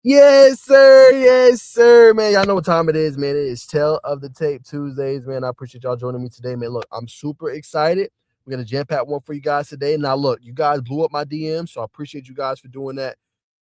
Yes, sir. Yes, sir, man. Y'all know what time it is, man. It is Tale of the Tape Tuesdays, man. I appreciate y'all joining me today, man. Look, I'm super excited. We're gonna jam pack one for you guys today. Now, look, you guys blew up my DM, so I appreciate you guys for doing that.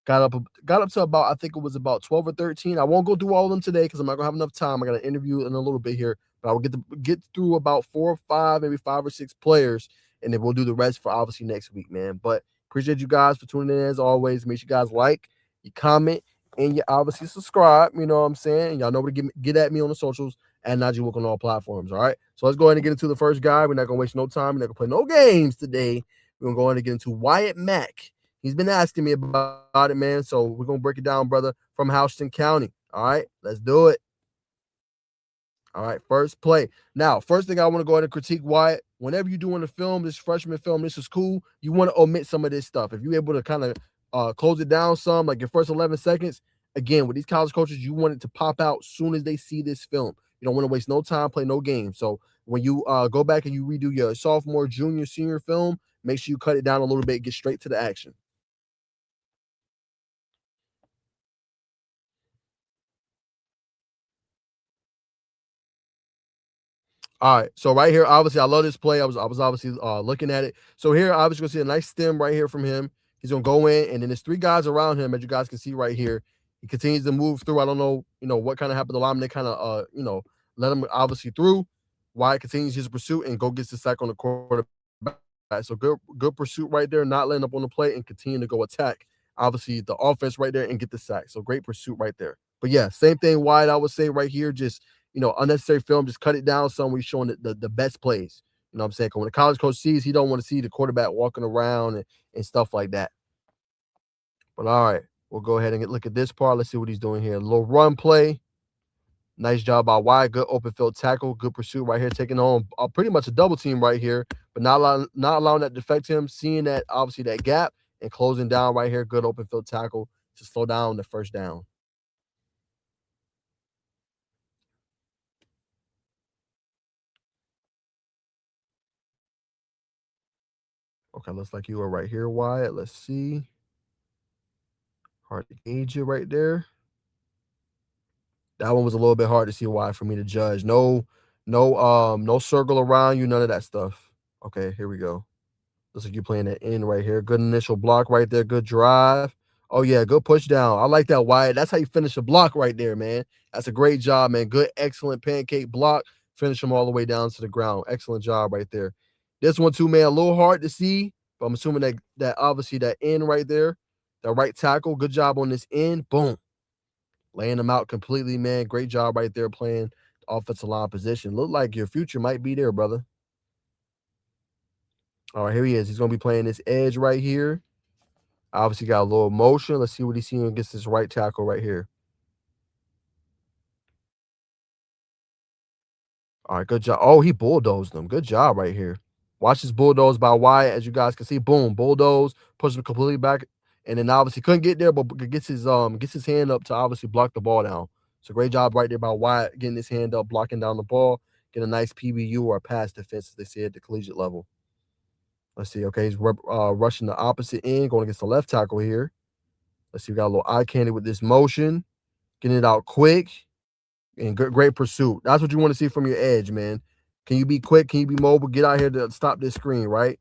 Got up to about, I think it was about 12 or 13. I won't go through all of them today because I'm not gonna have enough time. I got an interview in a little bit here, but I will get through about 4 or 5, maybe 5 or 6 players, and then we'll do the rest for obviously next week, man. But appreciate you guys for tuning in as always. Make sure you guys like, you comment, and you obviously subscribe. You know what I'm saying? And y'all know where to get at me on the socials and Najeh Wilk on all platforms. All right. So let's go ahead and get into the first guy. We're not gonna waste no time. We're not gonna play no games today. We're gonna go ahead and get into Wyatt Mack. He's been asking me about it, man. So we're gonna break it down, brother, from Houston County. All right, let's do it. All right, first play. Now, first thing I want to go ahead and critique Wyatt. Whenever you're doing a film, this freshman film, this is cool. You want to omit some of this stuff. If you're able to kind of close it down some, like your first 11 seconds, again, with these college coaches, you want it to pop out soon as they see this film. You don't want to waste no time, play no games. So when you go back and you redo your sophomore, junior, senior film, make sure you cut it down a little bit, get straight to the action. All right, so right here, obviously, I love this play. I was obviously looking at it. So here, obviously, gonna see a nice stem right here from him. He's gonna go in, and then there's 3 guys around him, as you guys can see right here. He continues to move through. I don't know, what kind of happened. The lineman, they kind of, let him obviously through. Wyatt continues his pursuit and go gets the sack on the quarterback. So good pursuit right there, not letting up on the play and continue to go attack. Obviously, the offense right there and get the sack. So great pursuit right there. But yeah, same thing. Wyatt, I would say right here, just unnecessary film, just cut it down some where he's showing the best plays. You know what I'm saying? When the college coach sees, he don't want to see the quarterback walking around and stuff like that. But all right, we'll go ahead and look at this part. Let's see what he's doing here. A little run play. Nice job by Wyatt. Good open field tackle. Good pursuit right here. Taking on pretty much a double team right here, but not allowing that to affect him. Seeing that, obviously, that gap and closing down right here. Good open field tackle to slow down the first down. Okay, looks like you are right here, Wyatt. Let's see. Hard to gauge it right there. That one was a little bit hard to see why for me to judge. No circle around you, none of that stuff. Okay, here we go. Looks like you're playing that in right here. Good initial block right there. Good drive. Oh, yeah, good push down. I like that, Wyatt. That's how you finish a block right there, man. That's a great job, man. Good, excellent pancake block. Finish them all the way down to the ground. Excellent job right there. This one, too, man, a little hard to see, but I'm assuming that obviously that end right there, that right tackle, good job on this end. Boom. Laying them out completely, man. Great job right there playing the offensive line position. Look like your future might be there, brother. All right, here he is. He's going to be playing this edge right here. Obviously got a little motion. Let's see what he's seeing against this right tackle right here. All right, good job. Oh, he bulldozed them. Good job right here. Watch this bulldoze by Wyatt. As you guys can see, boom, bulldoze, pushes him completely back. And then obviously couldn't get there, but gets his hand up to obviously block the ball down. So great job right there by Wyatt, getting his hand up, blocking down the ball, getting a nice PBU or a pass defense, as they say at the collegiate level. Let's see. Okay, he's rushing the opposite end, going against the left tackle here. Let's see. We got a little eye candy with this motion, getting it out quick. And great pursuit. That's what you want to see from your edge, man. Can you be quick? Can you be mobile? Get out here to stop this screen, right?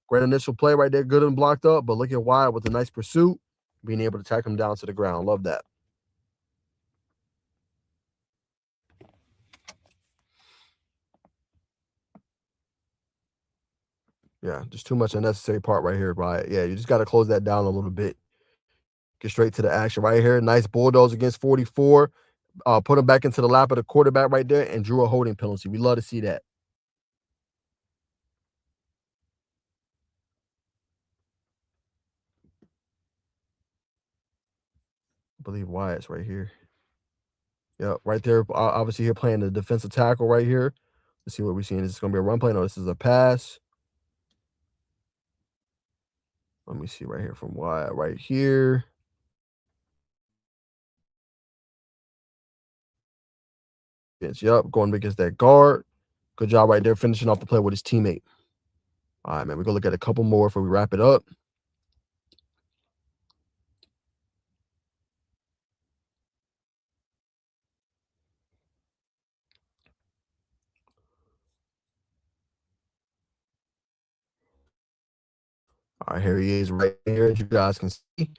Great initial play right there, good and blocked up. But look at Wyatt with a nice pursuit, being able to tack him down to the ground. Love that. Yeah, just too much unnecessary part right here, Wyatt. Yeah, you just got to close that down a little bit. Get straight to the action right here. Nice bulldoze against 44. Put him back into the lap of the quarterback right there and drew a holding penalty. We love to see that. I believe Wyatt's right here. Yeah, right there. Obviously, here playing the defensive tackle right here. Let's see what we're seeing. Is this going to be a run play? No, this is a pass. Let me see right here from Wyatt right here. Yep, going against that guard. Good job right there, finishing off the play with his teammate. All right, man. We're going to look at a couple more before we wrap it up. All right, here he is right here, as you guys can see,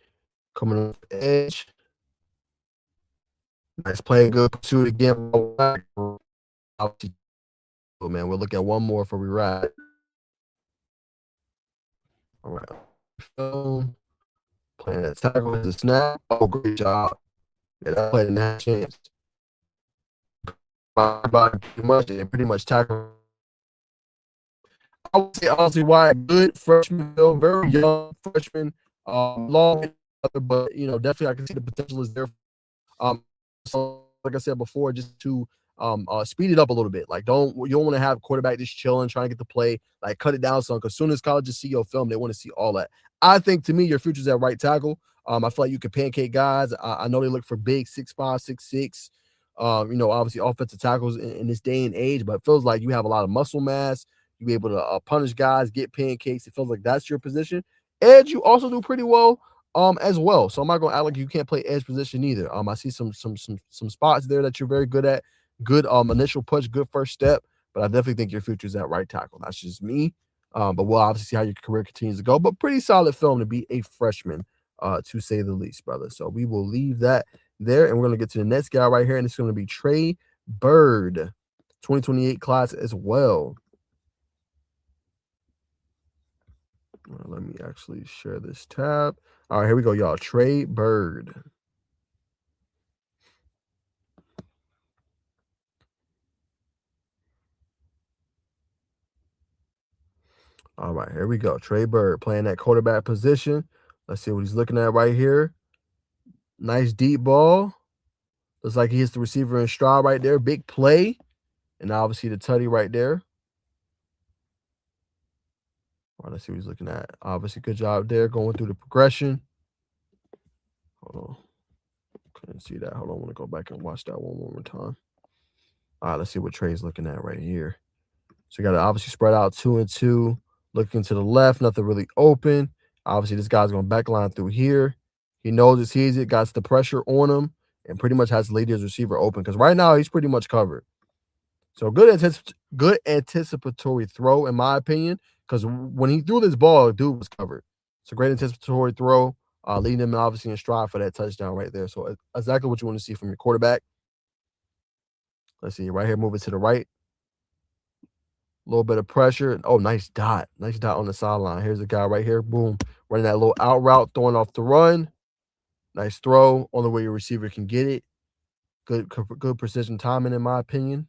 coming off the edge. Nice play, good pursuit again. Oh, man, we'll look at one more before we ride. All right. Film. Playing that tackle as a snap. Oh, great job. Yeah, that play didn't have a chance. Pretty much tackle. I would say honestly, Wyatt, good freshman, Phil, very young freshman, long, but definitely I can see the potential is there. So like I said before, just to speed it up a little bit. Like you don't want to have quarterback just chilling, trying to get the play, like cut it down some. Because as soon as colleges see your film, they want to see all that. I think to me, your future's at right tackle. I feel like you can pancake guys. I know they look for big 6'5", 6'6". Obviously offensive tackles in this day and age, but it feels like you have a lot of muscle mass. You be able to punish guys, get pancakes. It feels like that's your position. Edge, you also do pretty well as well. So I'm not gonna act like you can't play edge position either. I see some spots there that you're very good at. Good initial push, good first step. But I definitely think your future is at right tackle. That's just me. But we'll obviously see how your career continues to go. But pretty solid film to be a freshman, to say the least, brother. So we will leave that there, and we're gonna get to the next guy right here, and it's gonna be Trey Byrd, 2028 class as well. Let me actually share this tab. All right, here we go, y'all. Trey Byrd. All right, here we go. Trey Byrd playing that quarterback position. Let's see what he's looking at right here. Nice deep ball. Looks like he hits the receiver in stride right there. Big play. And obviously the tutty right there. All right, let's see what he's looking at. Obviously, good job there going through the progression. Hold on. Couldn't see that. Hold on. I want to go back and watch that one more time. All right, let's see what Trey's looking at right here. So you got to obviously spread out 2 and 2. Looking to the left, nothing really open. Obviously, this guy's going backline through here. He knows it's easy. Got the pressure on him and pretty much has to lead his receiver open because right now he's pretty much covered. So good anticipatory throw, in my opinion, because when he threw this ball, dude was covered. It's a great anticipatory throw, leading him obviously in stride for that touchdown right there. So exactly what you want to see from your quarterback. Let's see, right here, moving to the right. A little bit of pressure. Oh, nice dot. Nice dot on the sideline. Here's the guy right here. Boom. Running that little out route, throwing off the run. Nice throw. Only way your receiver can get it. Good precision timing, in my opinion.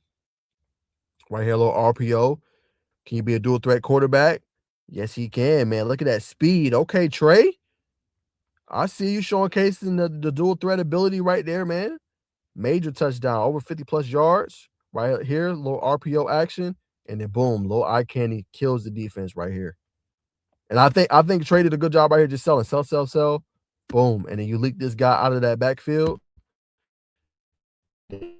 Right here, a little RPO. Can you be a dual threat quarterback? Yes, he can, man. Look at that speed. Okay, Trey. I see you showcasing the dual threat ability right there, man. Major touchdown, over 50+ yards. Right here, little RPO action. And then boom, little eye candy kills the defense right here. And I think Trey did a good job right here just selling. Sell. Boom. And then you leak this guy out of that backfield. Make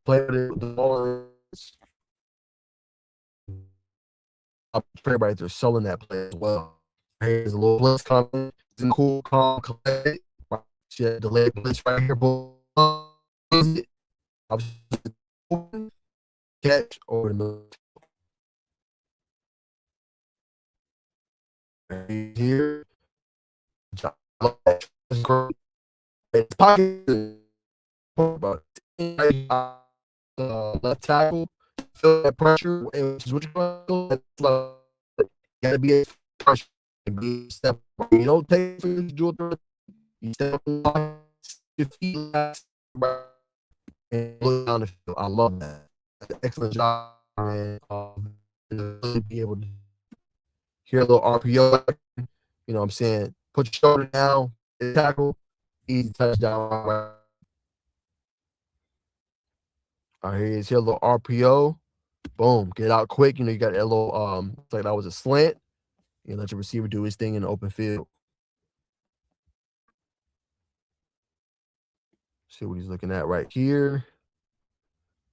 play with the ball. Trey right there selling that play as well. Here's a little blitz coming. It's in cool, calm, collected. Delayed blitz right here. Boom. Catch over the middle. Here. Pocket. Left tackle. Feel that pressure. Which is what you gotta be a pressure. Be step. You don't take for you do it. You step on your feet and look down the field. I love that. Excellent job, man. Be able to hear a little RPO. You know what I'm saying? Put your shoulder down, tackle, easy touchdown. All right, here's a little RPO. Boom, get it out quick. You know, you got that little like that was a slant. You let your receiver do his thing in the open field. See what he's looking at right here.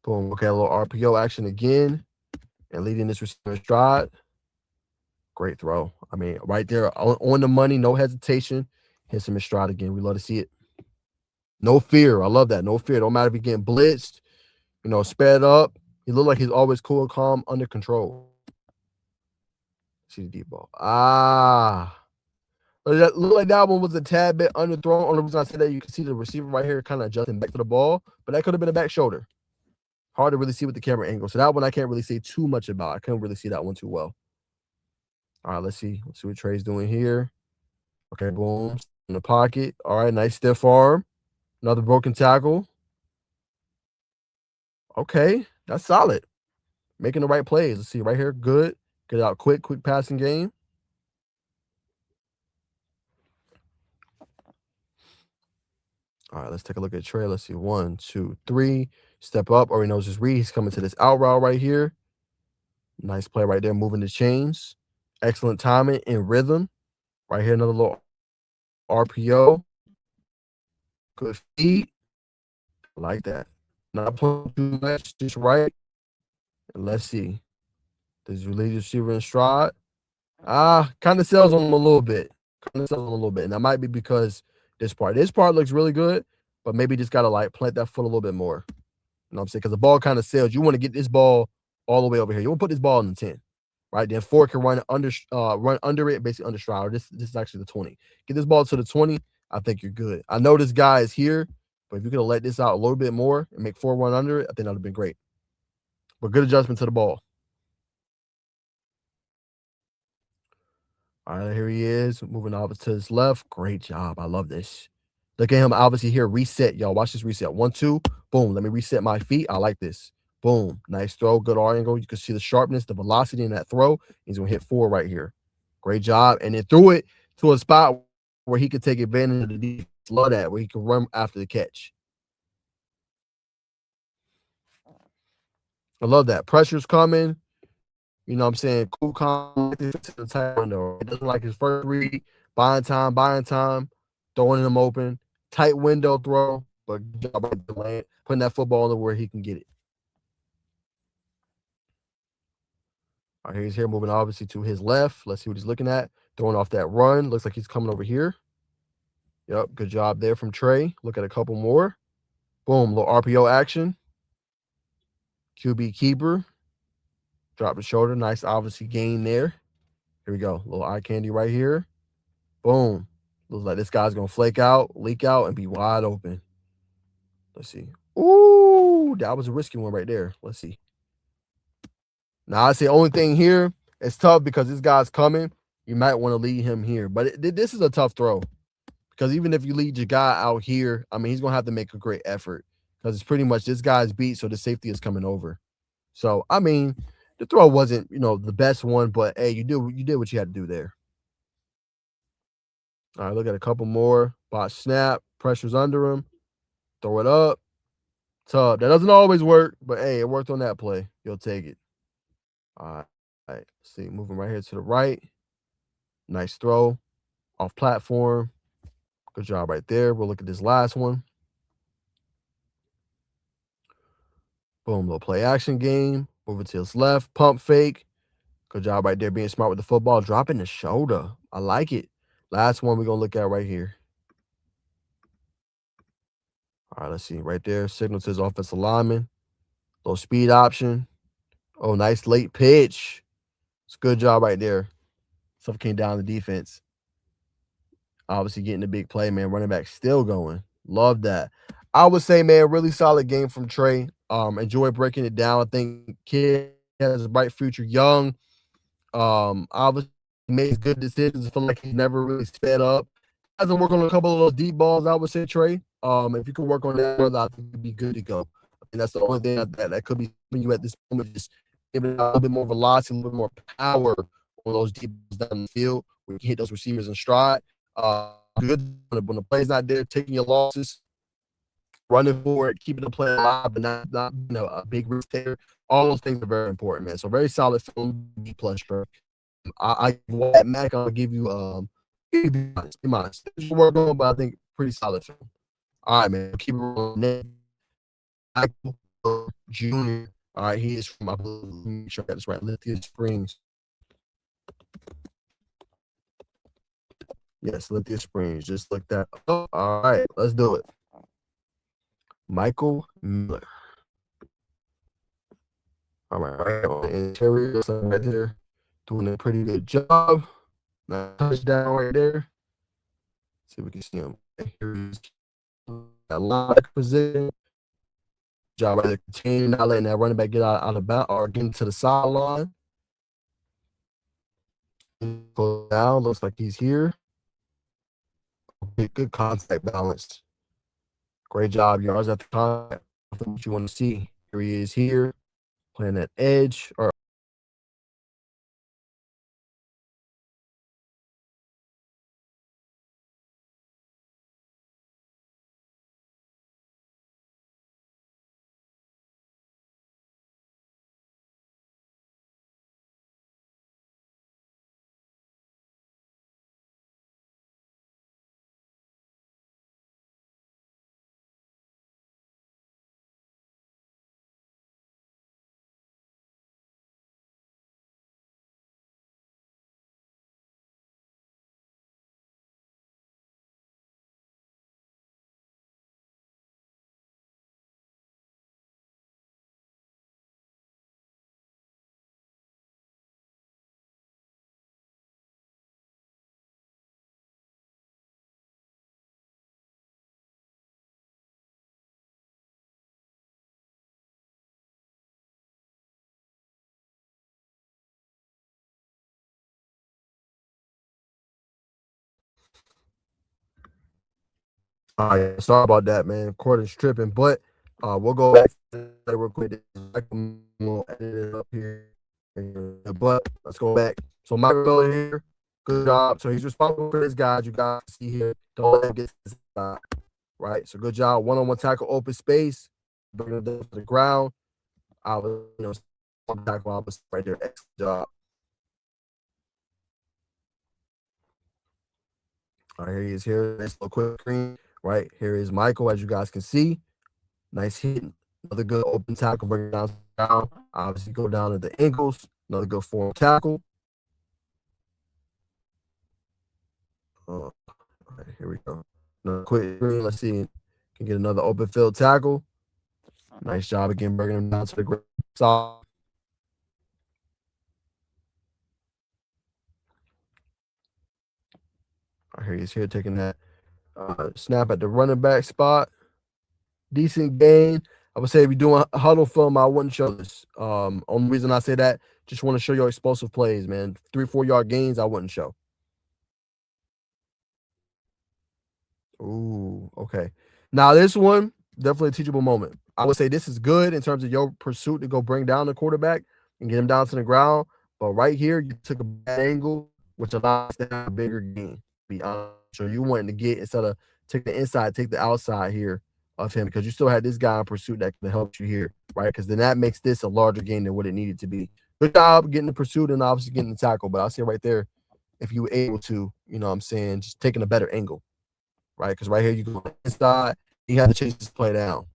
Boom. Okay, a little RPO action again. And leading this receiver stride. Great throw. I mean, right there on the money, no hesitation. Hits him in stride again. We love to see it. No fear. I love that. No fear. Don't matter if he's getting blitzed, sped up. He looked like he's always cool, calm, under control. See the deep ball. Ah. Look like that one was a tad bit underthrown. Only reason I said that, you can see the receiver right here kind of adjusting back to the ball, but that could have been a back shoulder. Hard to really see with the camera angle. So that one I can't really say too much about. I couldn't really see that one too well. All right, let's see. Let's see what Trey's doing here. Okay, boom. In the pocket. All right, nice stiff arm. Another broken tackle. Okay, that's solid. Making the right plays. Let's see right here. Good. Get out quick passing game. All right, let's take a look at Trey. Let's see. 1, 2, 3. Step up. Already knows his read. He's coming to this out route right here. Nice play right there, moving the chains. Excellent timing and rhythm. Right here, another little RPO. Good feet. I like that. Not pulling too much, just right. And let's see. Does your lead receiver in stride? Kind of sells on him a little bit. And that might be because this part looks really good, but maybe just got to like plant that foot a little bit more. You know what I'm saying? Because the ball kind of sails. You want to get this ball all the way over here. You want to put this ball in the 10, right? Then 4 can run under it, basically under stride. This is actually the 20. Get this ball to the 20. I think you're good. I know this guy is here, but if you could have let this out a little bit more and make 4 run under it, I think that would have been great. But good adjustment to the ball. All right, here he is, moving over to his left. Great job. I love this. Look at him, obviously here, reset, y'all. Watch this reset. 1, 2, boom. Let me reset my feet. I like this. Boom. Nice throw, good arm angle. You can see the sharpness, the velocity in that throw. He's going to hit 4 right here. Great job. And then threw it to a spot where he could take advantage of the defense. Love that, where he can run after the catch. I love that. Pressure's coming. You know what I'm saying? Cool, calm, the tight window. It doesn't like his first read. Buying time, throwing him open. Tight window throw, but putting that football in where he can get it. All right, he's here moving obviously to his left. Let's see what he's looking at. Throwing off that run. Looks like he's coming over here. Yep, good job there from Trey. Look at a couple more. Boom, little RPO action. QB keeper. Drop the shoulder. Nice, obviously, gain there. Here we go. Little eye candy right here. Boom. Looks like this guy's going to flake out, leak out, and be wide open. Let's see. Ooh, that was a risky one right there. Let's see. Now, I say only thing here, it's tough because this guy's coming. You might want to lead him here. But this is a tough throw. Because even if you lead your guy out here, I mean, he's going to have to make a great effort. Because it's pretty much this guy's beat, so the safety is coming over. So, I mean, the throw wasn't, the best one. But, hey, you did what you had to do there. All right, look at a couple more. Bot snap. Pressure's under him. Throw it up. Tough. That doesn't always work, but, hey, it worked on that play. You'll take it. All right. See, moving right here to the right. Nice throw. Off platform. Good job right there. We'll look at this last one. Boom, little play action game. Moving to his left. Pump fake. Good job right there being smart with the football. Dropping the shoulder. I like it. Last one we're going to look at right here. All right, let's see. Right there. Signal to his offensive lineman. Little speed option. Oh, nice late pitch. It's a good job right there. Stuff came down the defense. Obviously getting the big play, man. Running back still going. Love that. I would say, man, really solid game from Trey. Enjoy breaking it down. I think kid has a bright future. Young. Obviously makes good decisions. I feel like he's never really sped up. Hasn't worked on a couple of those deep balls, I would say, Trey. If you can work on that, I think you'd be good to go. And that's the only thing that could be you at this moment. Just give it a little bit more velocity, a little bit more power on those deep balls down the field. We can hit those receivers in stride. Good when the play's not there, taking your losses, running forward, keeping the play alive, but not a big risk taker. All those things are very important, man. So very solid film, B plus. I Wyatt Mack, I'll give you be honest. Work on, but I think pretty solid film. All right, man. Keep it rolling. Michael Jr. All right, he is from, I believe, let me make sure I got this right, Lithia Springs. Yes, Lithia Springs. Just look that up. All right, let's do it. Michael Miller. All right, on the interior, right there. doing a pretty good job. Nice touchdown right there. See if we can see him. Here he is. That linebacker position. Job right there, containing, not letting that running back get out of bounds or getting to the sideline. Go down. Looks like he's here. Good contact balance. Great job, yards at the contact. What you want to see. Here he is here, playing that edge or all right, sorry about that, man. Recording's tripping, but we'll go back to that real quick. We'll edit it up here. But let's go back. So Michael Miller here, good job. So he's responsible for this guy. You guys see here. Don't let him get to the side, right? So good job. One-on-one tackle, open space, bring it down to the ground. I was, tackle opposite right there. Excellent job. All right, here he is here. Nice little quick screen. Right here is Michael, as you guys can see. Nice hit. Another good open tackle, bring it down. Obviously, go down at the ankles. Another good form tackle. All right, here we go. Another quick screen. Let's see. Can get another open field tackle. Nice job again, bringing him down to the ground. All right, here he is here taking that snap at the running back spot. Decent gain. I would say if you're doing a Hudl film, I wouldn't show this. Only reason I say that, just want to show your explosive plays, man. 3-4 yard gains, I wouldn't show. Ooh, okay. Now this one, definitely a teachable moment. I would say this is good in terms of your pursuit to go bring down the quarterback and get him down to the ground. But right here, you took a bad angle, which allows to have a bigger gain. To be honest, so you wanting to get, instead of take the inside, take the outside here of him, because you still had this guy in pursuit that can help you here, right? Because then that makes this a larger gain than what it needed to be. Good job getting the pursuit and obviously getting the tackle. But I'll say right there, if you were able to, you know what I'm saying, just taking a better angle, right? Because right here you go inside, you have to chase this play down.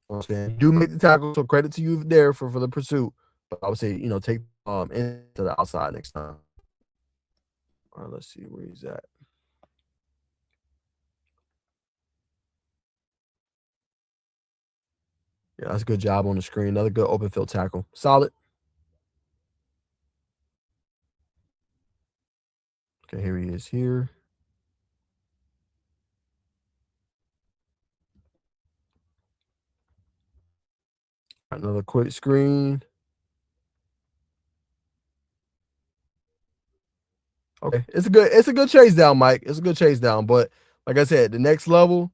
You know what I'm saying? You do make the tackle, so credit to you there for the pursuit. But I would say, take into the outside next time. All right, let's see where he's at. Yeah, that's a good job on the screen. Another good open field tackle. Solid. Okay, here he is here. Another quick screen. Okay, it's a good chase down, Mike. It's a good chase down. But like I said, the next level,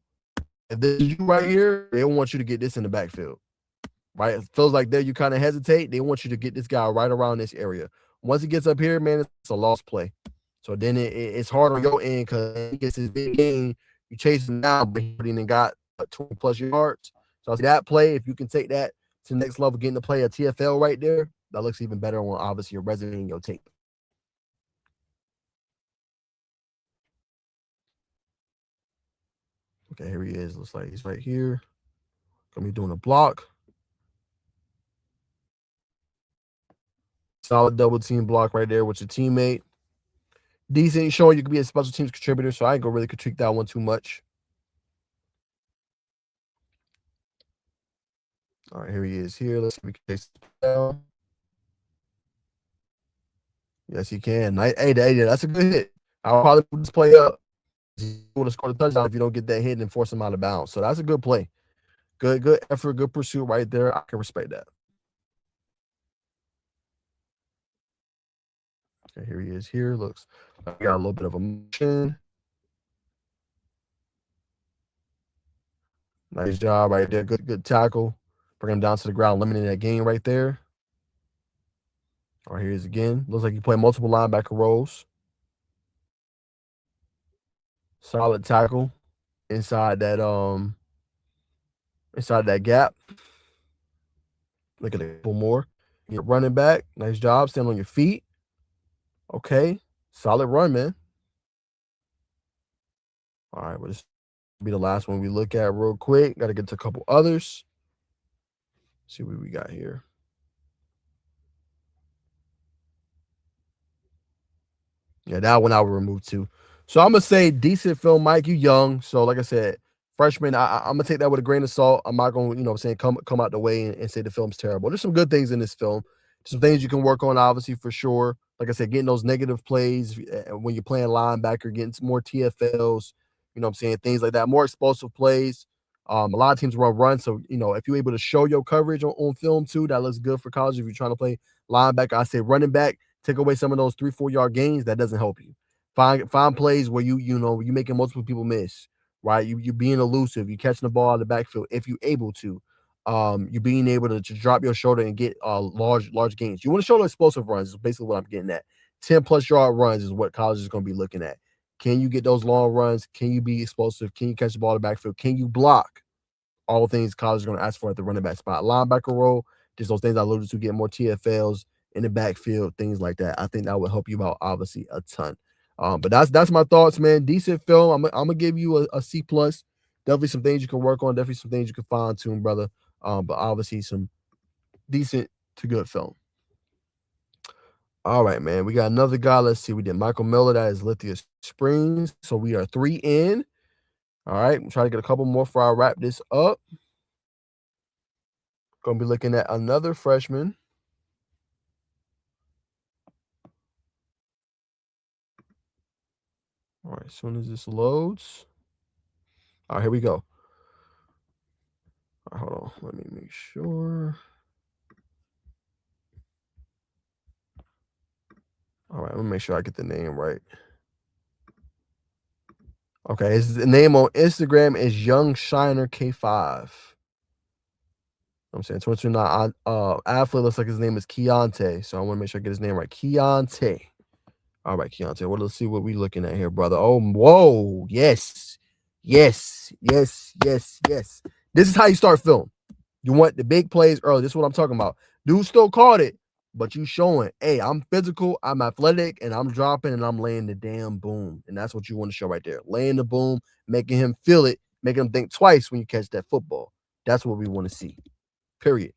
if this is you right here, they want you to get this in the backfield. Right? It feels like there you kind of hesitate. They want you to get this guy right around this area. Once he gets up here, man, it's a lost play. So then it's hard on your end because he gets his big game. You chase him down, but he didn't got 20 plus yards. So that play, if you can take that to the next level, getting to play a TFL right there, that looks even better on obviously your resume and your tape. Okay, here he is. Looks like he's right here. Gonna be doing a block. Solid double team block right there with your teammate. Decent, showing you can be a special teams contributor, so I ain't gonna really critique that one too much. All right, here he is here. Let's see if we can take this down. Yes, he can. Hey, that's a good hit. I'll probably put this play up. He would have scored a touchdown if you don't get that hit and force him out of bounds. So that's a good play. Good effort, good pursuit right there. I can respect that. Okay, here he is. Here looks like we got a little bit of a motion. Nice job right there. Good tackle. Bring him down to the ground, limiting that gain right there. All right, here he is again. Looks like you play multiple linebacker roles. Solid tackle inside that gap. Look at a couple more. Get running back. Nice job. Stand on your feet. Okay. Solid run, man. All right, well, this will be the last one we look at real quick. Got to get to a couple others. See what we got here. Yeah, that one I would remove too. So I'm gonna say decent film, Mike. You young, so like I said, freshman. I'm gonna take that with a grain of salt. I'm not gonna, saying come out the way and say the film's terrible. There's some good things in this film. Some things you can work on, obviously, for sure. Like I said, getting those negative plays when you're playing linebacker, getting some more TFLs. Things like that, more explosive plays. A lot of teams run, so if you're able to show your coverage on film too, that looks good for college. If you're trying to play linebacker, I say running back. Take away some of those 3-4 yard gains, that doesn't help you. Find plays where you making multiple people miss, right? You being elusive, you catching the ball out of the backfield if you're able to. You being able to drop your shoulder and get large gains. You want to show the explosive runs is basically what I'm getting at. 10+ yard runs is what college is going to be looking at. Can you get those long runs? Can you be explosive? Can you catch the ball in the backfield? Can you block? All things college is going to ask for at the running back spot. Linebacker role, just those things I alluded to, get more TFLs in the backfield, things like that. I think that would help you out, obviously, a ton. But that's my thoughts, man. Decent film. I'm gonna give you a C+. Definitely some things you can work on. Definitely some things you can fine tune, brother. But obviously some decent to good film. All right, man. We got another guy. Let's see. We did Michael Miller. That is Lithia Springs. So we are 3 in. All right. I'm trying to get a couple more before I wrap this up. Gonna be looking at another freshman. All right, as soon as this loads. All right, here we go. All right, hold on. Let me make sure. All right, let me make sure I get the name right. Okay, his name on Instagram is Young Shiner K5. I'm saying 29 athlete looks like his name is Keiontae, so I want to make sure I get his name right. Keiontae. All right, Keiontae. Well, let's see what we're looking at here, brother. Oh, whoa. Yes. Yes. This is how you start film. You want the big plays early. This is what I'm talking about. Dude still caught it, but you showing, hey, I'm physical, I'm athletic, and I'm dropping and I'm laying the damn boom. And that's what you want to show right there. Laying the boom, making him feel it, making him think twice when you catch that football. That's what we want to see. Period.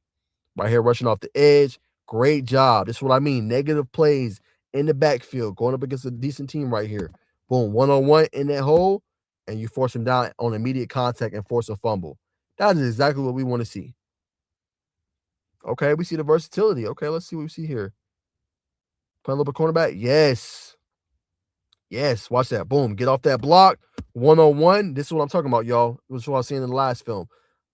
Right here, rushing off the edge. Great job. This is what I mean. Negative plays in the backfield, going up against a decent team right here. Boom, one-on-one in that hole, and you force him down on immediate contact and force a fumble. That is exactly what we want to see. Okay, we see the versatility. Okay, let's see what we see here. Playing a little bit cornerback. Yes. Watch that. Boom. Get off that block. One-on-one. This is what I'm talking about, y'all. This is what I was seeing in the last film.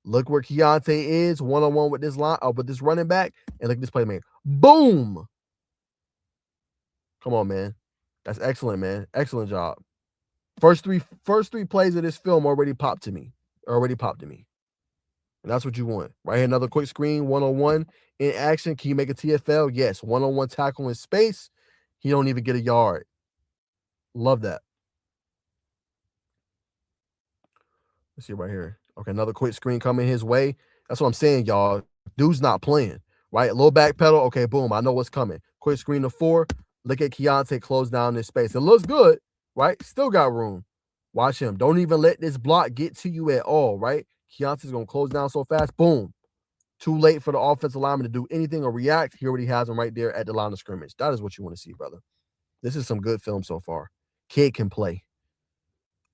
Look where Keiontae is, one-on-one with this with this running back, and look at this playmaker. Boom. Come on, man. That's excellent, man. Excellent job. First three plays of this film already popped to me. And that's what you want. Right here, another quick screen, one-on-one in action. Can you make a TFL? Yes. One-on-one tackle in space. He don't even get a yard. Love that. Let's see right here. Okay, another quick screen coming his way. That's what I'm saying, y'all. Dude's not playing, right? A little back pedal. Okay, boom. I know what's coming. Quick screen to 4. Look at Keiontae close down this space. It looks good, right? Still got room. Watch him. Don't even let this block get to you at all, right? Keiontae's going to close down so fast. Boom. Too late for the offensive lineman to do anything or react. He already has him right there at the line of scrimmage. That is what you want to see, brother. This is some good film so far. Kid can play.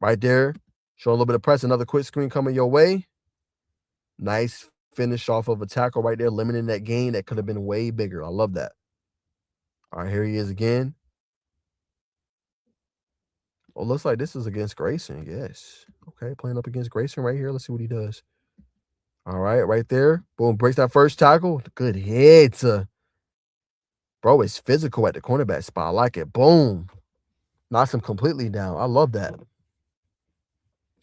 Right there. Show a little bit of press. Another quick screen coming your way. Nice finish off of a tackle right there, limiting that gain that could have been way bigger. I love that. All right, here he is again. Oh, looks like this is against Grayson. Yes. Okay, playing up against Grayson right here. Let's see what he does. All right, right there. Boom, breaks that first tackle. Good hit. Bro, it's physical at the cornerback spot. I like it. Boom. Knocks him completely down. I love that.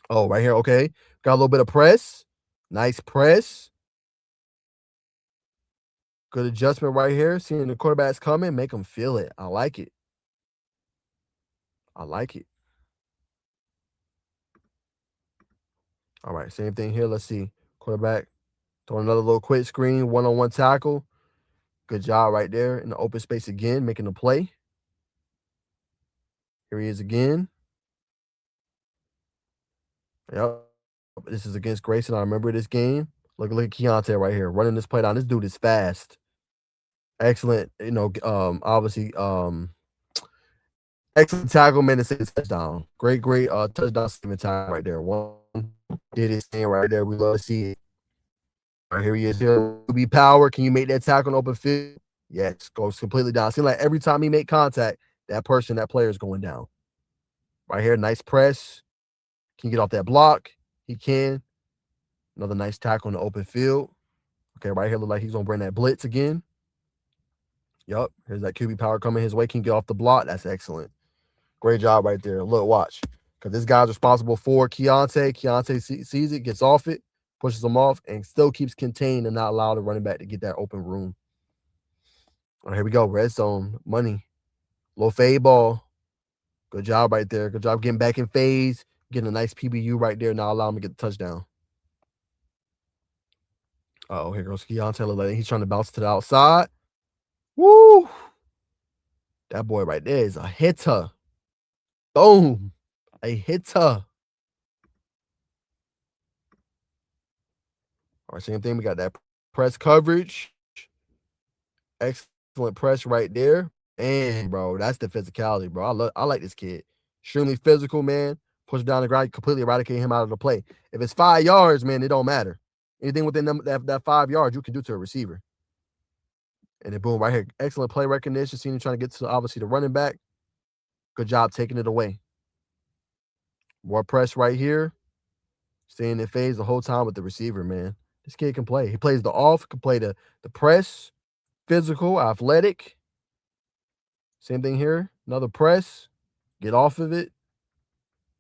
Oh, right here. Okay. Got a little bit of press. Nice press. Good adjustment right here. Seeing the quarterbacks coming, make them feel it. I like it. I like it. All right, same thing here. Let's see. Quarterback throwing another little quick screen, one-on-one tackle. Good job right there in the open space again, making the play. Here he is again. Yep. This is against Grayson. I remember this game. Look at Keiontae right here running this play down. This dude is fast. Excellent, obviously, excellent tackle, man, to say touchdown. Great touchdown saving time right there. One did his thing right there. We love to see it. All right, here he is here. Be power. Can you make that tackle on open field? Yes, goes completely down. Seems like every time he make contact, that player is going down. Right here, nice press. Can you get off that block? He can. Another nice tackle in the open field. Okay, right here look like he's gonna bring that blitz again. Yup, here's that QB power coming his way. Can get off the block. That's excellent. Great job right there. Look, watch. Because this guy's responsible for Keiontae. Keiontae sees it, gets off it, pushes him off, and still keeps contained and not allow the running back to get that open room. All right, here we go. Red zone. Money. Low fade ball. Good job right there. Good job getting back in phase. Getting a nice PBU right there. Not allow him to get the touchdown. Oh, here goes Keiontae. He's trying to bounce to the outside. Woo! That boy right there is a hitter. Boom. A hitter. All right, same thing. We got that press coverage. Excellent press right there. And, bro, that's the physicality, bro. I like this kid. Extremely physical, man. Push down the ground, completely eradicate him out of the play. If it's 5 yards, man, it don't matter. Anything within that 5 yards, you can do to a receiver. And then boom, right here. Excellent play recognition. Seeing him trying to get to, obviously, the running back. Good job taking it away. More press right here. Staying in phase the whole time with the receiver, man. This kid can play. He plays the off, can play the press, physical, athletic. Same thing here. Another press. Get off of it.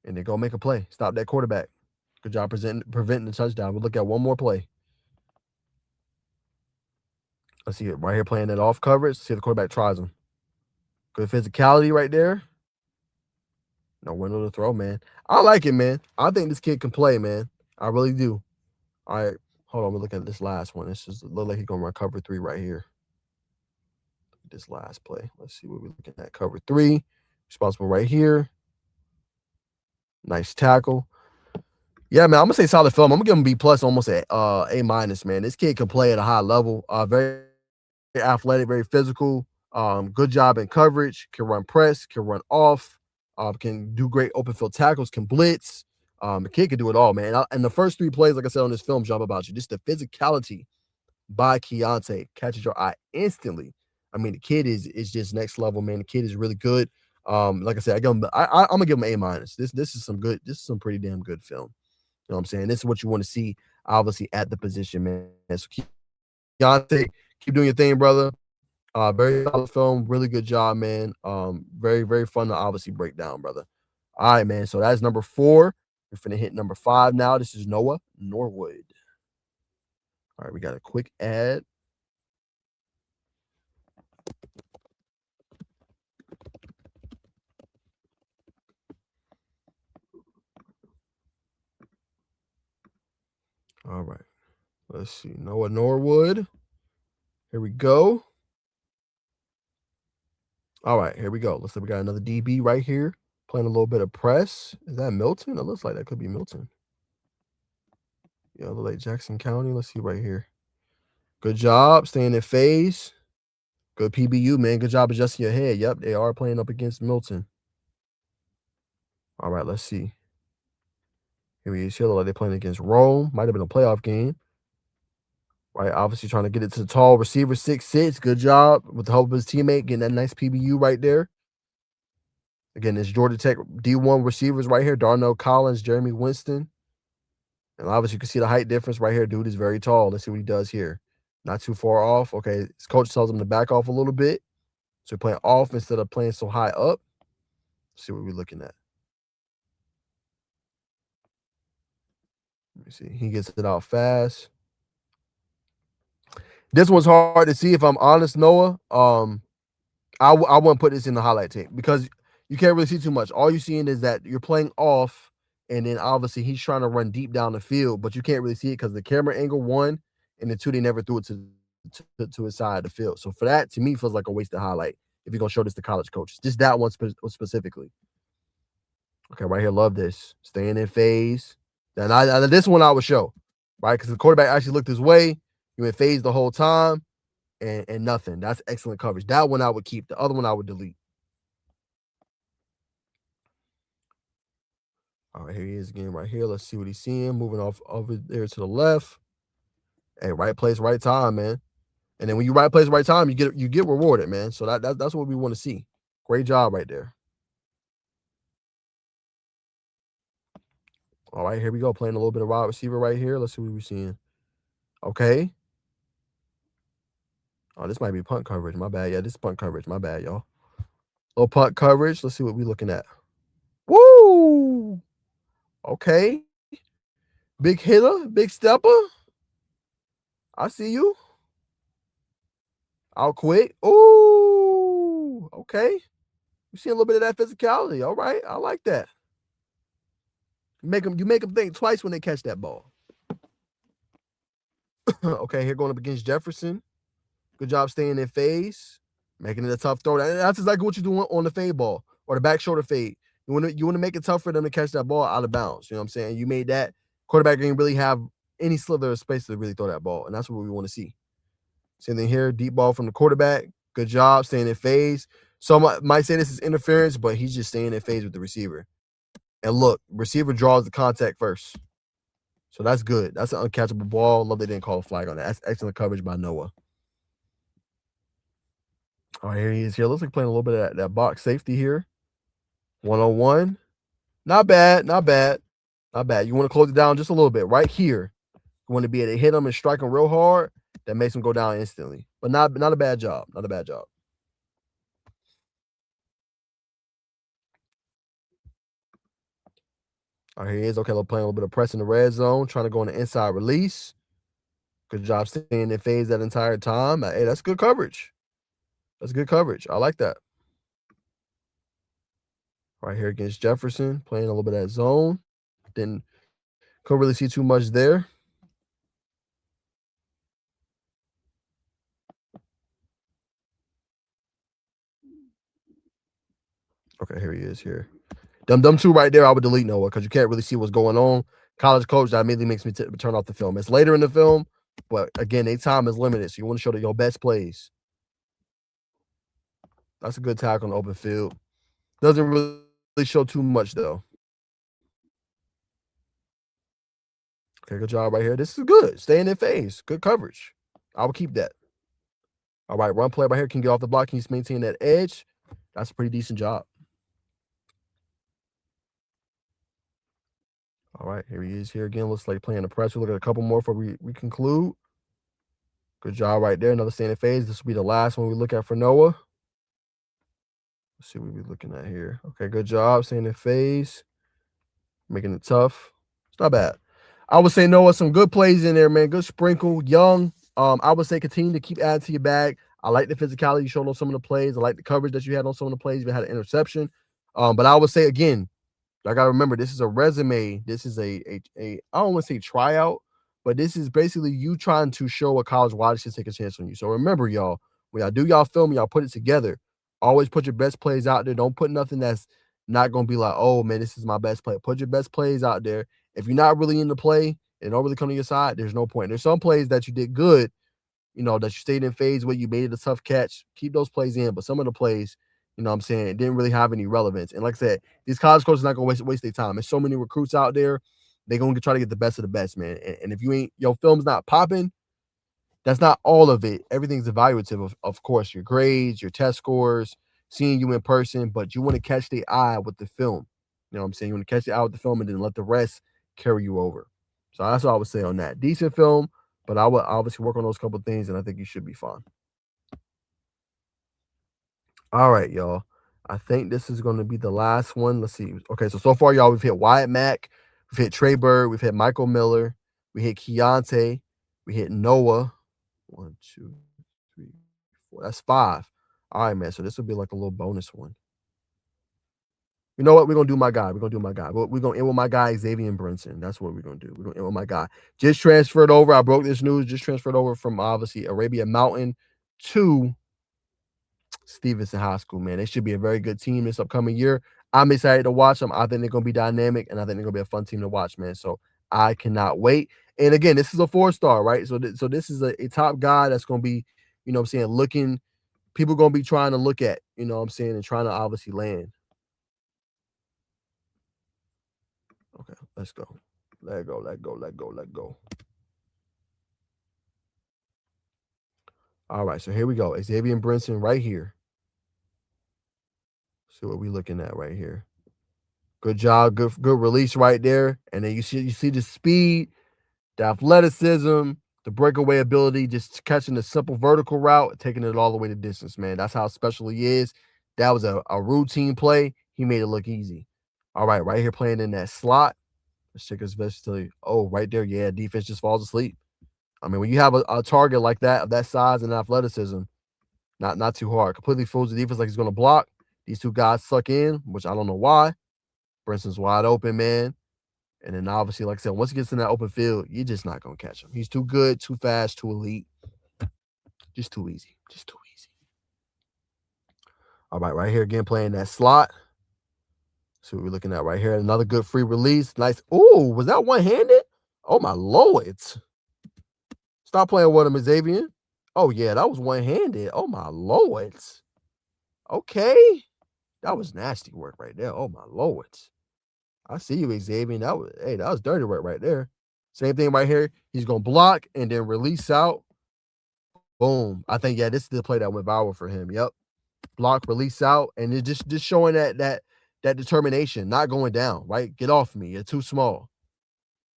And then go make a play. Stop that quarterback. Good job preventing the touchdown. We'll look at one more play. Let's see it right here playing that off coverage. See if the quarterback tries him. Good physicality right there. No window to throw, man. I like it, man. I think this kid can play, man. I really do. All right. Hold on. We're looking at this last one. This just look like he's going to run cover 3 right here. This last play. Let's see what we're looking at. Cover 3. Responsible right here. Nice tackle. Yeah, man, I'm gonna say solid film. I'm gonna give him B plus, almost at A minus, man. This kid can play at a high level. Very athletic, very physical. Good job in coverage. Can run press. Can run off. Can do great open field tackles. Can blitz. The kid can do it all, man. And the first 3 plays, like I said on this film, jump about you. Just the physicality by Keiontae catches your eye instantly. I mean, the kid is just next level, man. The kid is really good. Like I said, I'm gonna give him A minus. This is some pretty damn good film. You know what I'm saying? This is what you want to see, obviously, at the position, man. So Keiontae, keep doing your thing, brother. Very solid film, really good job, man. Very, very fun to obviously break down, brother. All right, man. So that's number 4. We're finna hit number 5 now. This is Noah Norwood. All right, we got a quick ad. All right. Let's see. Noah Norwood. Here we go. All right, here we go. Looks like we got another DB right here. Playing a little bit of press. Is that Milton? It looks like that could be Milton. Yeah, look like Jackson County. Let's see right here. Good job staying in phase. Good PBU, man. Good job adjusting your head. Yep, they are playing up against Milton. All right, let's see. Here he is. Here look like they're playing against Rome. Might have been a playoff game. Right, obviously trying to get it to the tall receiver, 6'6". Good job with the help of his teammate, getting that nice PBU right there. Again, it's Georgia Tech D1 receivers right here, Darnell Collins, Jeremy Winston. And obviously you can see the height difference right here. Dude is very tall. Let's see what he does here. Not too far off. Okay, his coach tells him to back off a little bit. So playing off instead of playing so high up. Let's see what we're looking at. Let me see. He gets it out fast. This one's hard to see, if I'm honest, Noah. I wouldn't put this in the highlight tape because you can't really see too much. All you're seeing is that you're playing off, and then obviously he's trying to run deep down the field, but you can't really see it because the camera angle, 1, and then 2, they never threw it to his side of the field. So for that, to me, feels like a wasted highlight if you're going to show this to college coaches. Just that one specifically. Okay, right here, love this. Staying in phase. Now, this one I would show, right? Because the quarterback actually looked his way. You in phase the whole time, and nothing. That's excellent coverage. That one I would keep. The other one I would delete. All right, here he is again right here. Let's see what he's seeing. Moving off over there to the left. Hey, right place, right time, man. And then when you right place, right time, you get rewarded, man. So that's what we want to see. Great job right there. All right, here we go. Playing a little bit of wide receiver right here. Let's see what we're seeing. Okay. Oh, this might be punt coverage. My bad. Yeah, this is punt coverage. My bad, y'all. Little punt coverage. Let's see what we're looking at. Woo! Okay. Big hitter, big stepper. I see you. I'll quit. Ooh, okay. You see a little bit of that physicality. All right, I like that. You make them think twice when they catch that ball. Okay, here going up against Jefferson. Good job staying in phase, making it a tough throw. That's exactly what you're doing on the fade ball or the back shoulder fade. You want to make it tough for them to catch that ball out of bounds. You know what I'm saying? You made that quarterback didn't really have any slither of space to really throw that ball, and that's what we want to see. Same thing here, deep ball from the quarterback. Good job staying in phase. Some might say this is interference, but he's just staying in phase with the receiver. And look, receiver draws the contact first. So that's good. That's an uncatchable ball. Love they didn't call a flag on that. That's excellent coverage by Noah. All right, here he is here. Looks like playing a little bit of that box safety here. 1-on-1. Not bad, not bad. Not bad. You want to close it down just a little bit. Right here. You want to be able to hit him and strike him real hard. That makes him go down instantly. But not a bad job. Not a bad job. All right, here he is. Okay, playing a little bit of press in the red zone, trying to go on the inside release. Good job staying in phase that entire time. Hey, that's good coverage. That's good coverage. I like that. Right here against Jefferson, playing a little bit of that zone. Couldn't really see too much there. Okay, here he is here. Them two right there, I would delete Noah because you can't really see what's going on. College coach, that immediately makes me turn off the film. It's later in the film, but again, their time is limited, so you want to show your best plays. That's a good tackle on the open field. Doesn't really show too much, though. Okay, good job right here. This is good. Staying in phase. Good coverage. I will keep that. All right, run play right here. Can get off the block. Can you maintain that edge? That's a pretty decent job. All right, here he is here again. Looks like playing the press. We'll look at a couple more before we conclude. Good job right there. Another standing phase. This will be the last one we look at for Noah. Let's see what we're looking at here. Okay, good job. Staying in phase. Making it tough. It's not bad. I would say Noah, some good plays in there, man. Good sprinkle. Young. I would say continue to keep adding to your bag. I like the physicality you showed on some of the plays. I like the coverage that you had on some of the plays. You had an interception. But I would say, again, I got to remember, this is a resume. This is I don't want to say tryout, but this is basically you trying to show a college why they should take a chance on you. So remember, y'all, when y'all do y'all film, y'all put it together. Always put your best plays out there. Don't put nothing that's not going to be like, oh, man, this is my best play. Put your best plays out there. If you're not really in the play and don't really come to your side, there's no point. There's some plays that you did good, that you stayed in phase where you made it a tough catch. Keep those plays in. But some of the plays, what I'm saying, it didn't really have any relevance. And like I said, these college coaches are not going to waste their time. There's so many recruits out there. They're going to try to get the best of the best, man. And if your film's not popping, That's not all of it. Everything's evaluative, of course, your grades, your test scores, seeing you in person, but you want to catch the eye with the film. You know what I'm saying? You want to catch the eye with the film and then let the rest carry you over. So that's what I would say on that. Decent film, but I would obviously work on those couple things, and I think you should be fine. All right, y'all. I think this is going to be the last one. Let's see. Okay, so far, y'all, we've hit Wyatt Mack, we've hit Trey Byrd, we've hit Michael Miller, we hit Keiontae, we hit Noah. 1, 2, 3, 4. That's 5. All right, man. So this will be like a little bonus one. You know what? We're gonna do my guy. We're gonna end with my guy, Xévien Brinson. That's what we're gonna do. We're gonna end with my guy. Just transferred over. I broke this news. Just transferred over from obviously Arabia Mountain to Stephenson High School. Man, they should be a very good team this upcoming year. I'm excited to watch them. I think they're gonna be dynamic, and I think they're gonna be a fun team to watch, man. So I cannot wait. And again, this is a 4-star, right? So this is a top guy that's gonna be, you know what I'm saying, looking. People gonna be trying to look at, you know what I'm saying, and trying to obviously land. Okay, let's go. Let go. All right, so here we go. Xévien Brinson right here. See what we looking at right here. Good job, good release right there. And then you see the speed, the athleticism, the breakaway ability, just catching the simple vertical route, taking it all the way to distance, man. That's how special he is. That was a routine play. He made it look easy. All right, right here playing in that slot. Let's check his versatility. Oh, right there. Yeah, defense just falls asleep. I mean, when you have a target like that, of that size and athleticism, not too hard. Completely fools the defense like he's going to block. These two guys suck in, which I don't know why. Brinson's wide open, man. And then obviously, like I said, once he gets in that open field, you're just not going to catch him. He's too good, too fast, too elite. Just too easy. Just too easy. All right, right here again, playing that slot. See what we're looking at right here. Another good free release. Nice. Ooh, was that one-handed? Oh, my Lord. Stop playing with him, Xévien. Oh, yeah, that was one-handed. Oh, my Lord. Okay. That was nasty work right there. Oh, my Lord. I see you, Xévien. That was dirty work right there. Same thing right here. He's going to block and then release out. Boom. I think, yeah, this is the play that went viral for him. Yep. Block, release out, and it just showing that determination, not going down, right? Get off me. You're too small,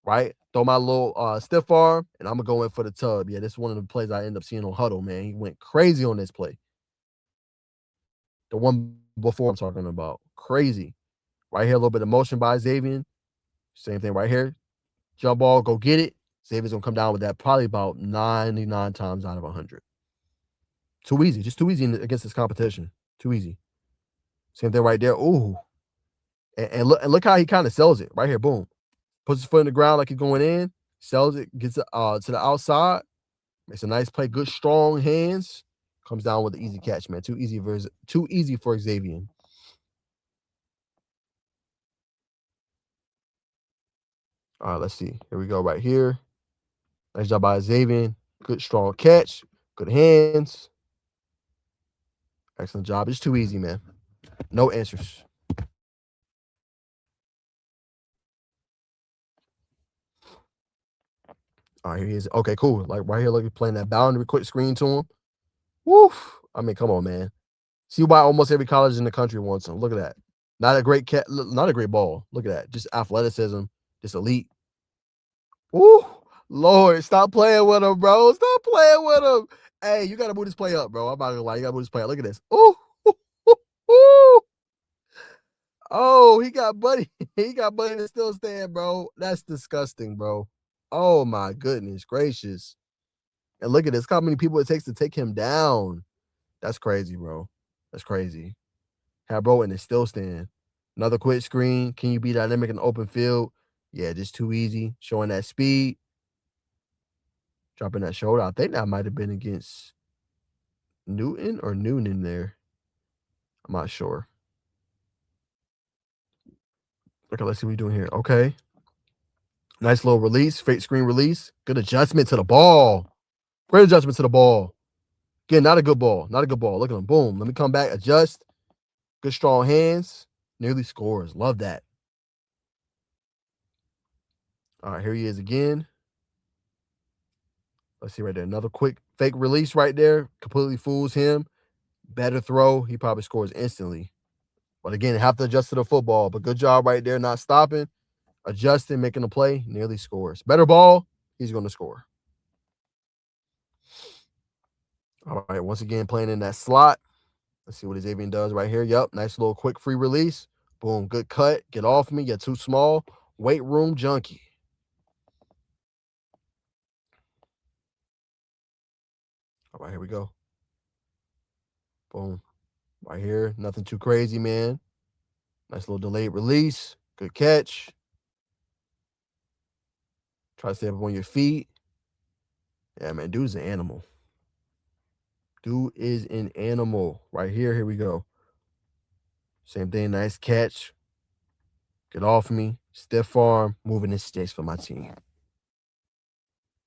right? Throw my little stiff arm, and I'm going to go in for the tub. Yeah, this is one of the plays I end up seeing on Hudl, man. He went crazy on this play. The one before I'm talking about. Crazy. Right here, a little bit of motion by Xévien. Same thing right here. Jump ball, go get it. Xévien's going to come down with that probably about 99 times out of 100. Too easy. Just too easy against this competition. Too easy. Same thing right there. Ooh. And look how he kind of sells it. Right here, boom. Puts his foot in the ground like he's going in. Sells it, gets it to the outside. Makes a nice play. Good, strong hands. Comes down with an easy catch, man. Too easy for Xévien. All right, let's see. Here we go right here. Nice job by Xévien. Good, strong catch. Good hands. Excellent job. It's too easy, man. No answers. All right, here he is. Okay, cool. Like right here, look, he's playing that boundary, quick screen to him. Woof. I mean, come on, man. See why almost every college in the country wants him. Look at that. Not a great not a great ball. Look at that. Just athleticism. Just elite. Ooh, Lord, stop playing with him, bro. Stop playing with him. Hey, you gotta move this play up, bro. I'm not gonna lie. You gotta move this play up. Look at this. Ooh. Ooh. Oh, he got Buddy. He got Buddy to still stand, bro. That's disgusting, bro. Oh my goodness gracious. And look at this. How many people it takes to take him down. That's crazy, bro. That's crazy. Have bro and it still stand. Another quick screen. Can you be dynamic in the open field? Yeah, just too easy. Showing that speed. Dropping that shoulder. I think that might have been against Newton or Noonan there. I'm not sure. Okay, let's see what we're doing here. Okay. Nice little release. Fake screen release. Good adjustment to the ball. Great adjustment to the ball. Again, not a good ball. Not a good ball. Look at him. Boom. Let me come back. Adjust. Good strong hands. Nearly scores. Love that. All right, here he is again. Let's see right there. Another quick fake release right there. Completely fools him. Better throw. He probably scores instantly. But again, have to adjust to the football. But good job right there, not stopping, adjusting, making a play, nearly scores. Better ball, he's going to score. All right, once again, playing in that slot. Let's see what Xévien does right here. Yep, nice little quick free release. Boom, good cut. Get off me. You're too small. Weight room junkie. All right, here we go. Boom. Right here, nothing too crazy, man. Nice little delayed release. Good catch. Try to stay up on your feet. Yeah, man, dude's an animal. Dude is an animal. Right here, here we go. Same thing, nice catch. Get off me. Stiff arm, moving the sticks for my team.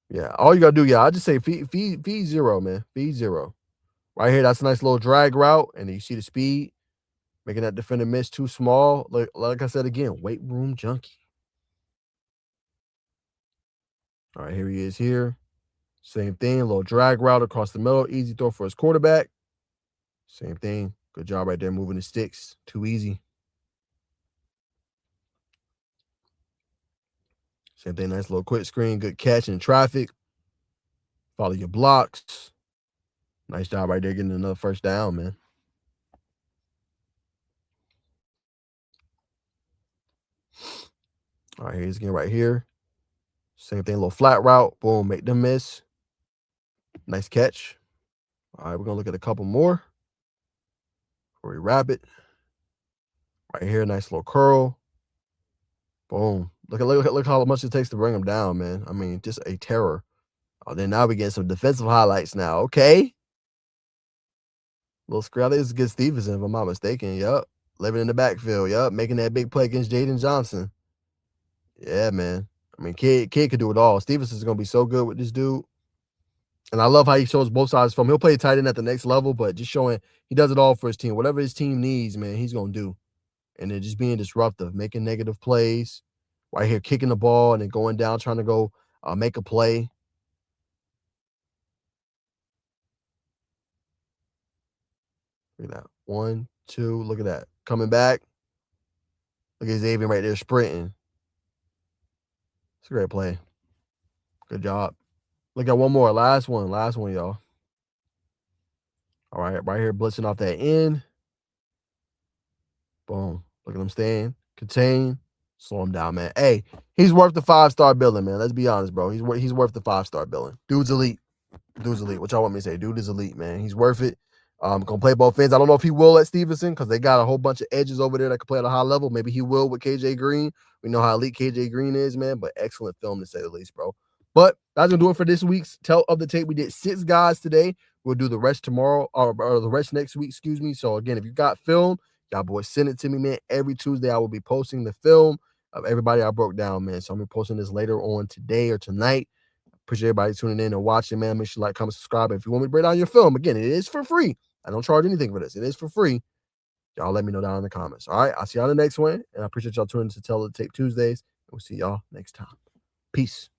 Yeah, all you got to do, yeah, I just say feed zero, man. Feed zero. Right here, that's a nice little drag route, and then you see the speed. Making that defender miss too small. Like I said again, weight room junkie. All right, here he is here. Same thing, little drag route across the middle. Easy throw for his quarterback. Same thing. Good job right there moving the sticks. Too easy. Same thing, nice little quick screen. Good catch in traffic. Follow your blocks. Nice job right there getting another first down, man. All right, here's again right here. Same thing, little flat route. Boom, make them miss. Nice catch. All right, we're going to look at a couple more before we wrap it. Right here, nice little curl. Boom. Look how much it takes to bring him down, man. I mean, just a terror. Oh, then now we get some defensive highlights now. Okay. Little screen. I think this is against Stephenson, if I'm not mistaken. Yep. Living in the backfield. Yep. Making that big play against Jaden Johnson. Yeah, man. I mean, kid could do it all. Stephenson's going to be so good with this dude. And I love how he shows both sides from. He'll play tight end at the next level, but just showing he does it all for his team. Whatever his team needs, man, he's going to do. And then just being disruptive, making negative plays. Right here, kicking the ball and then going down, trying to go make a play. Look at that. 1, 2. Look at that. Coming back. Look at Xévien right there sprinting. It's a great play. Good job. Look at one more. Last one, y'all. All right, right here, blitzing off that end. Boom. Look at him staying. Contain. Slow him down, man. Hey, he's worth the 5-star billing, man. Let's be honest, bro. He's worth the 5-star billing. Dude's elite. Dude's elite. What y'all want me to say? Dude is elite, man. He's worth it. Gonna play both ends. I don't know if he will at Stephenson because they got a whole bunch of edges over there that can play at a high level. Maybe he will with KJ Green. We know how elite KJ Green is, man. But excellent film to say the least, bro. But that's gonna do it for this week's Tell of the Tape. We did 6 guys today. We'll do the rest tomorrow or the rest next week. Excuse me. So again, if you got film, y'all boys send it to me, man. Every Tuesday I will be posting the film of everybody I broke down, man. So I'm gonna be posting this later on today or tonight. Appreciate everybody tuning in and watching, man. Make sure you like, comment, subscribe. If you want me to break down your film, again, it is for free. I don't charge anything for this. It is for free. Y'all let me know down in the comments. All right. I'll see y'all in the next one. And I appreciate y'all tuning in to Tell the Tape Tuesdays. And we'll see y'all next time. Peace.